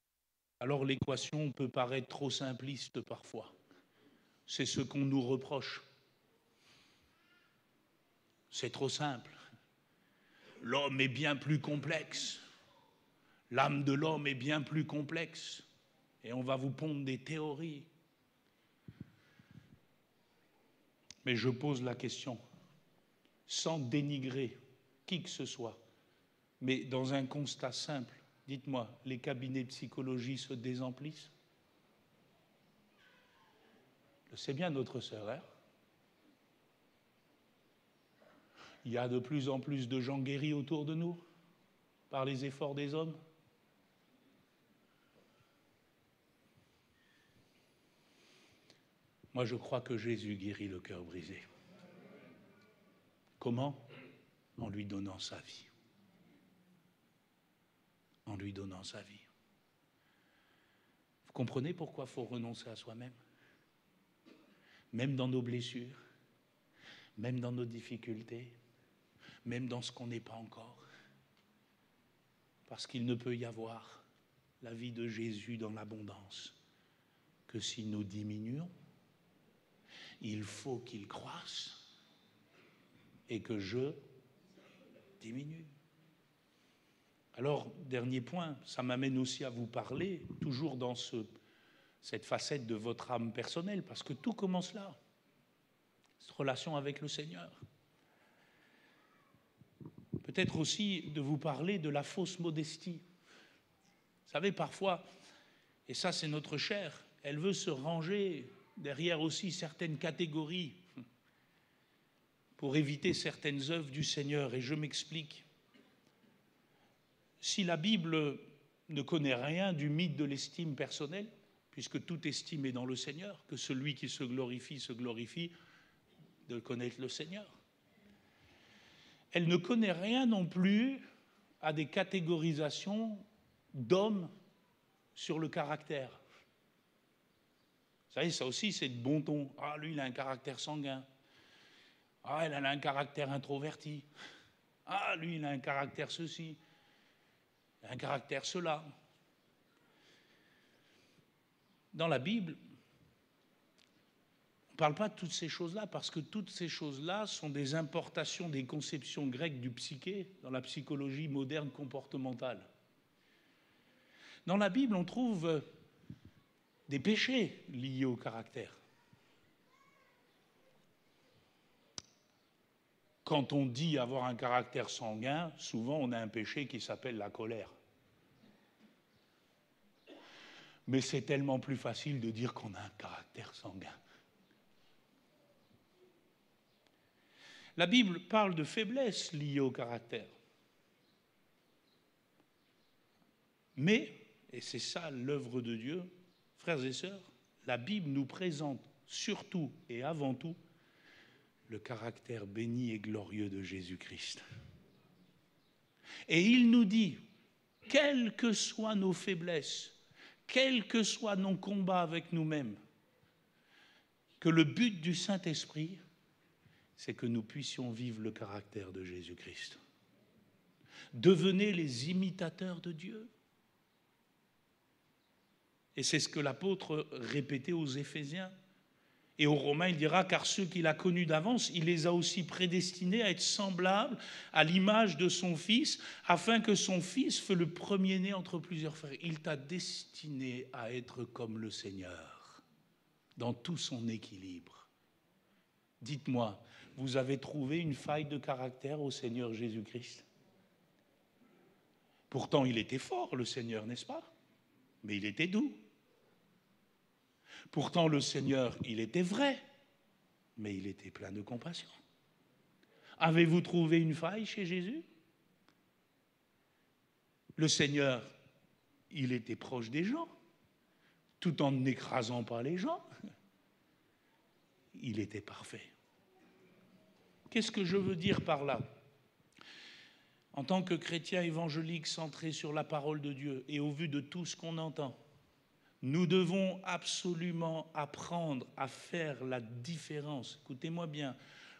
Alors l'équation peut paraître trop simpliste parfois. C'est ce qu'on nous reproche. C'est trop simple. L'homme est bien plus complexe. L'âme de l'homme est bien plus complexe. Et on va vous pondre des théories. Mais je pose la question, sans dénigrer qui que ce soit, mais dans un constat simple. Dites-moi, les cabinets de psychologie se désemplissent? C'est bien notre sœur, hein? Il y a de plus en plus de gens guéris autour de nous par les efforts des hommes. Moi, je crois que Jésus guérit le cœur brisé. Comment? En lui donnant sa vie. En lui donnant sa vie. Vous comprenez pourquoi il faut renoncer à soi-même? Même dans nos blessures, même dans nos difficultés, même dans ce qu'on n'est pas encore. Parce qu'il ne peut y avoir la vie de Jésus dans l'abondance que si nous diminuons. Il faut qu'il croisse et que je diminue. Alors, dernier point, ça m'amène aussi à vous parler, toujours dans cette facette de votre âme personnelle, parce que tout commence là, cette relation avec le Seigneur. Peut-être aussi de vous parler de la fausse modestie. Vous savez, parfois, et ça c'est notre chair, elle veut se ranger derrière aussi certaines catégories pour éviter certaines œuvres du Seigneur. Et je m'explique. Si la Bible ne connaît rien du mythe de l'estime personnelle, puisque toute estime est dans le Seigneur, que celui qui se glorifie de connaître le Seigneur. Elle ne connaît rien non plus à des catégorisations d'hommes sur le caractère. Vous savez, ça aussi, c'est de bon ton. Ah, lui, il a un caractère sanguin. Ah, elle a un caractère introverti. Ah, lui, il a un caractère ceci. Un caractère cela. Dans la Bible, on ne parle pas de toutes ces choses-là, parce que toutes ces choses-là sont des importations des conceptions grecques du psyché dans la psychologie moderne comportementale. Dans la Bible, on trouve des péchés liés au caractère. Quand on dit avoir un caractère sanguin, souvent on a un péché qui s'appelle la colère. Mais c'est tellement plus facile de dire qu'on a un caractère sanguin. La Bible parle de faiblesses liées au caractère. Mais, et c'est ça l'œuvre de Dieu, frères et sœurs, la Bible nous présente surtout et avant tout le caractère béni et glorieux de Jésus-Christ. Et il nous dit, quelles que soient nos faiblesses, quels que soient nos combats avec nous-mêmes, que le but du Saint-Esprit, c'est que nous puissions vivre le caractère de Jésus-Christ. Devenez les imitateurs de Dieu. Et c'est ce que l'apôtre répétait aux Éphésiens. Et aux Romains, il dira, car ceux qu'il a connus d'avance, il les a aussi prédestinés à être semblables à l'image de son Fils, afin que son Fils fût le premier-né entre plusieurs frères. Il t'a destiné à être comme le Seigneur, dans tout son équilibre. Dites-moi, vous avez trouvé une faille de caractère au Seigneur Jésus-Christ? Pourtant, il était fort, le Seigneur, n'est-ce pas? Mais il était doux. Pourtant, le Seigneur, il était vrai, mais il était plein de compassion. Avez-vous trouvé une faille chez Jésus? Le Seigneur, il était proche des gens, tout en n'écrasant pas les gens. Il était parfait. Qu'est-ce que je veux dire par là? En tant que chrétien évangélique centré sur la parole de Dieu et au vu de tout ce qu'on entend, nous devons absolument apprendre à faire la différence, écoutez-moi bien,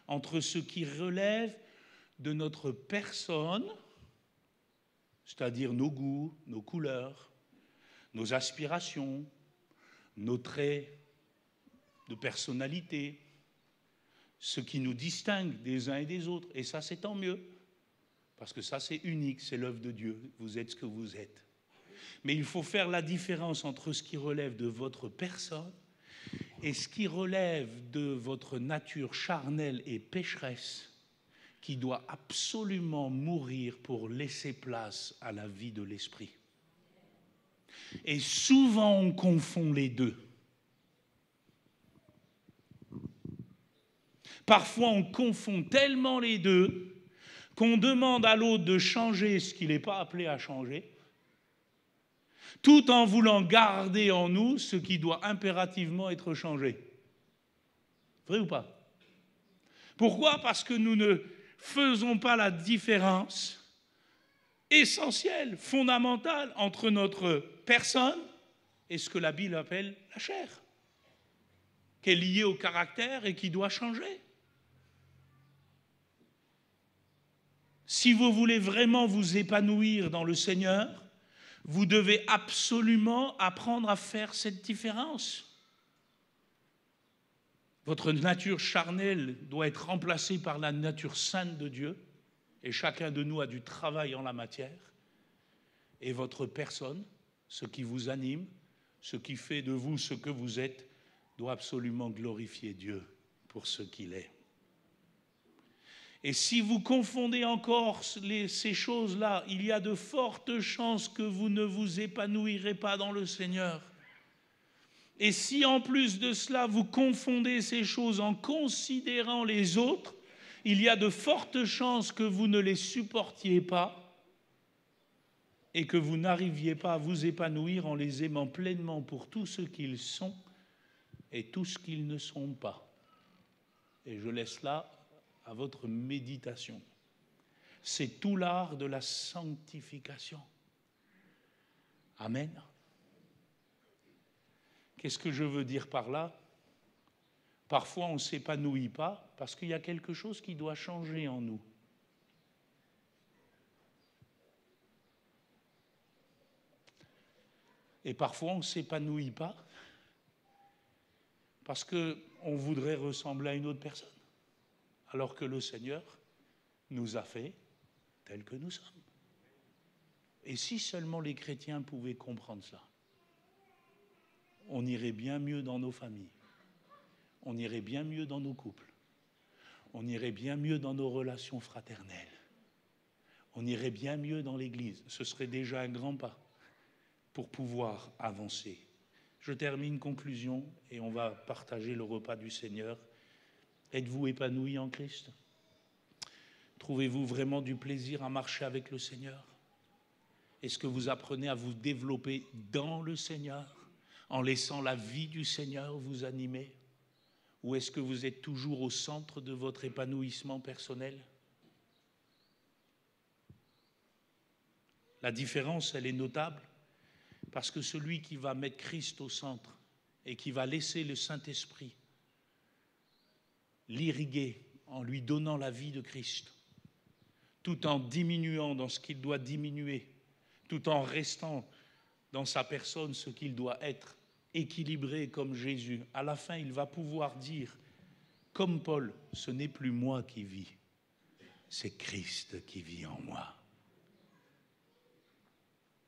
entre ce qui relève de notre personne, c'est-à-dire nos goûts, nos couleurs, nos aspirations, nos traits de personnalité, ce qui nous distingue des uns et des autres. Et ça, c'est tant mieux, parce que ça, c'est unique, c'est l'œuvre de Dieu. Vous êtes ce que vous êtes. Mais il faut faire la différence entre ce qui relève de votre personne et ce qui relève de votre nature charnelle et pécheresse, qui doit absolument mourir pour laisser place à la vie de l'esprit. Et souvent, on confond les deux. Parfois, on confond tellement les deux qu'on demande à l'autre de changer ce qu'il n'est pas appelé à changer, tout en voulant garder en nous ce qui doit impérativement être changé. Vrai ou pas? Pourquoi? Parce que nous ne faisons pas la différence essentielle, fondamentale, entre notre personne et ce que la Bible appelle la chair, qui est liée au caractère et qui doit changer. Si vous voulez vraiment vous épanouir dans le Seigneur, vous devez absolument apprendre à faire cette différence. Votre nature charnelle doit être remplacée par la nature sainte de Dieu, et chacun de nous a du travail en la matière. Et votre personne, ce qui vous anime, ce qui fait de vous ce que vous êtes, doit absolument glorifier Dieu pour ce qu'il est. Et si vous confondez encore ces choses-là, il y a de fortes chances que vous ne vous épanouirez pas dans le Seigneur. Et si en plus de cela, vous confondez ces choses en considérant les autres, il y a de fortes chances que vous ne les supportiez pas et que vous n'arriviez pas à vous épanouir en les aimant pleinement pour tout ce qu'ils sont et tout ce qu'ils ne sont pas. Et je laisse là à votre méditation. C'est tout l'art de la sanctification. Amen. Qu'est-ce que je veux dire par là? Parfois, on ne s'épanouit pas parce qu'il y a quelque chose qui doit changer en nous. Et parfois, on ne s'épanouit pas parce qu'on voudrait ressembler à une autre personne, alors que le Seigneur nous a fait tels que nous sommes. Et si seulement les chrétiens pouvaient comprendre ça, on irait bien mieux dans nos familles, on irait bien mieux dans nos couples, on irait bien mieux dans nos relations fraternelles, on irait bien mieux dans l'Église. Ce serait déjà un grand pas pour pouvoir avancer. Je termine, conclusion, et on va partager le repas du Seigneur. Êtes-vous épanoui en Christ? Trouvez-vous vraiment du plaisir à marcher avec le Seigneur? Est-ce que vous apprenez à vous développer dans le Seigneur, en laissant la vie du Seigneur vous animer? Ou est-ce que vous êtes toujours au centre de votre épanouissement personnel? La différence, elle est notable, parce que celui qui va mettre Christ au centre et qui va laisser le Saint-Esprit l'irriguer en lui donnant la vie de Christ, tout en diminuant dans ce qu'il doit diminuer, tout en restant dans sa personne ce qu'il doit être, équilibré comme Jésus, à la fin, il va pouvoir dire, comme Paul, ce n'est plus moi qui vis, c'est Christ qui vit en moi.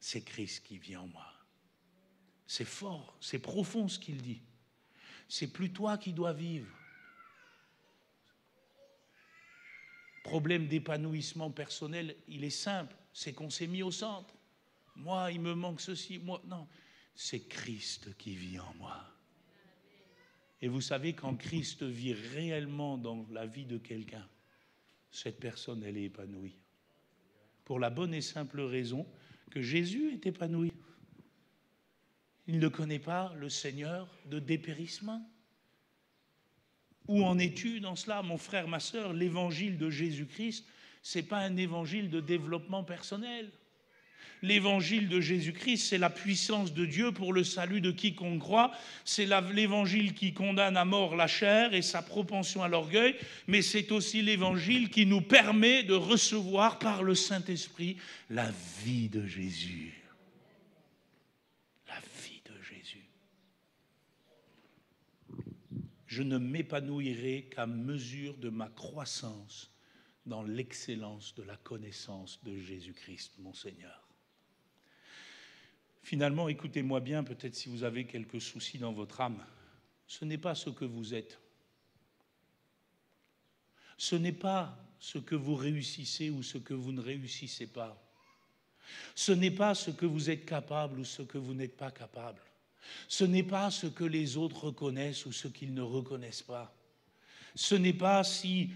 C'est Christ qui vit en moi. C'est fort, c'est profond ce qu'il dit. C'est plus toi qui dois vivre. Problème d'épanouissement personnel, il est simple, c'est qu'on s'est mis au centre. Moi, il me manque ceci, moi, non. C'est Christ qui vit en moi. Et vous savez, quand Christ vit réellement dans la vie de quelqu'un, cette personne, elle est épanouie. Pour la bonne et simple raison que Jésus est épanoui. Il ne connaît pas le Seigneur de dépérissement. Où en es-tu dans cela, mon frère, ma sœur? L'évangile de Jésus-Christ, ce n'est pas un évangile de développement personnel. L'évangile de Jésus-Christ, c'est la puissance de Dieu pour le salut de quiconque croit. C'est l'évangile qui condamne à mort la chair et sa propension à l'orgueil, mais c'est aussi l'évangile qui nous permet de recevoir par le Saint-Esprit la vie de Jésus. La vie de Jésus. Je ne m'épanouirai qu'à mesure de ma croissance dans l'excellence de la connaissance de Jésus-Christ, mon Seigneur. Finalement, écoutez-moi bien, peut-être si vous avez quelques soucis dans votre âme, ce n'est pas ce que vous êtes. Ce n'est pas ce que vous réussissez ou ce que vous ne réussissez pas. Ce n'est pas ce que vous êtes capable ou ce que vous n'êtes pas capable. Ce n'est pas ce que les autres reconnaissent ou ce qu'ils ne reconnaissent pas. Ce n'est pas si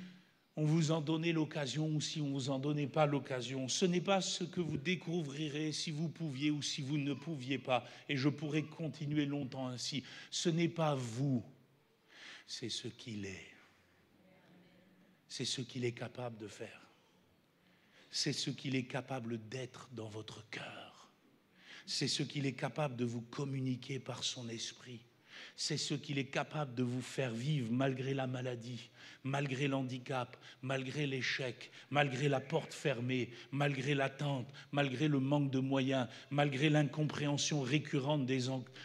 on vous en donnait l'occasion ou si on ne vous en donnait pas l'occasion. Ce n'est pas ce que vous découvrirez si vous pouviez ou si vous ne pouviez pas. Et je pourrais continuer longtemps ainsi. Ce n'est pas vous, c'est ce qu'il est. C'est ce qu'il est capable de faire. C'est ce qu'il est capable d'être dans votre cœur. C'est ce qu'il est capable de vous communiquer par son esprit. C'est ce qu'il est capable de vous faire vivre malgré la maladie, malgré l'handicap, malgré l'échec, malgré la porte fermée, malgré l'attente, malgré le manque de moyens, malgré l'incompréhension récurrente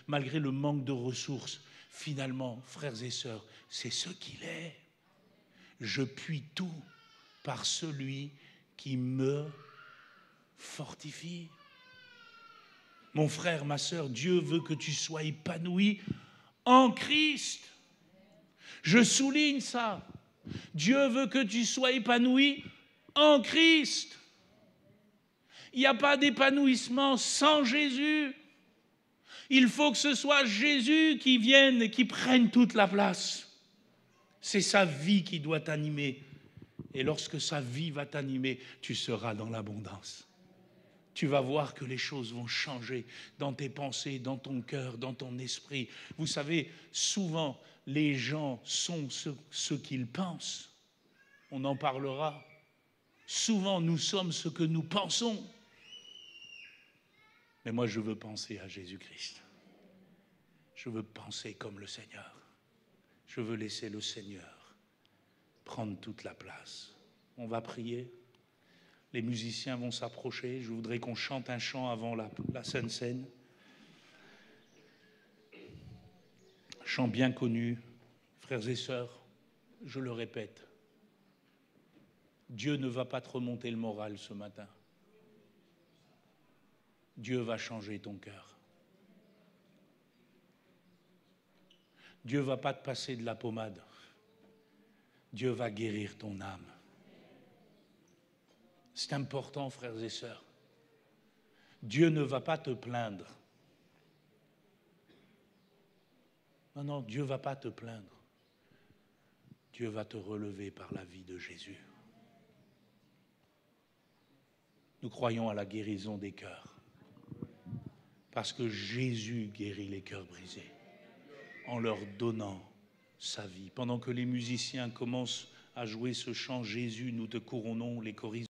malgré le manque de ressources. Finalement, frères et sœurs, c'est ce qu'il est. Je puis tout par celui qui me fortifie. Mon frère, ma sœur, Dieu veut que tu sois épanoui en Christ. Je souligne ça. Dieu veut que tu sois épanoui en Christ. Il n'y a pas d'épanouissement sans Jésus. Il faut que ce soit Jésus qui vienne et qui prenne toute la place. C'est sa vie qui doit t'animer. Et lorsque sa vie va t'animer, tu seras dans l'abondance. Tu vas voir que les choses vont changer dans tes pensées, dans ton cœur, dans ton esprit. Vous savez, souvent, les gens sont ce qu'ils pensent. On en parlera. Souvent, nous sommes ce que nous pensons. Mais moi, je veux penser à Jésus-Christ. Je veux penser comme le Seigneur. Je veux laisser le Seigneur prendre toute la place. On va prier. Les musiciens vont s'approcher. Je voudrais qu'on chante un chant avant la Sainte Seine. Chant bien connu. Frères et sœurs, je le répète, Dieu ne va pas te remonter le moral ce matin. Dieu va changer ton cœur. Dieu ne va pas te passer de la pommade. Dieu va guérir ton âme. C'est important, frères et sœurs. Dieu ne va pas te plaindre. Non, non, Dieu ne va pas te plaindre. Dieu va te relever par la vie de Jésus. Nous croyons à la guérison des cœurs. Parce que Jésus guérit les cœurs brisés en leur donnant sa vie. Pendant que les musiciens commencent à jouer ce chant « Jésus, nous te couronnons », les choristes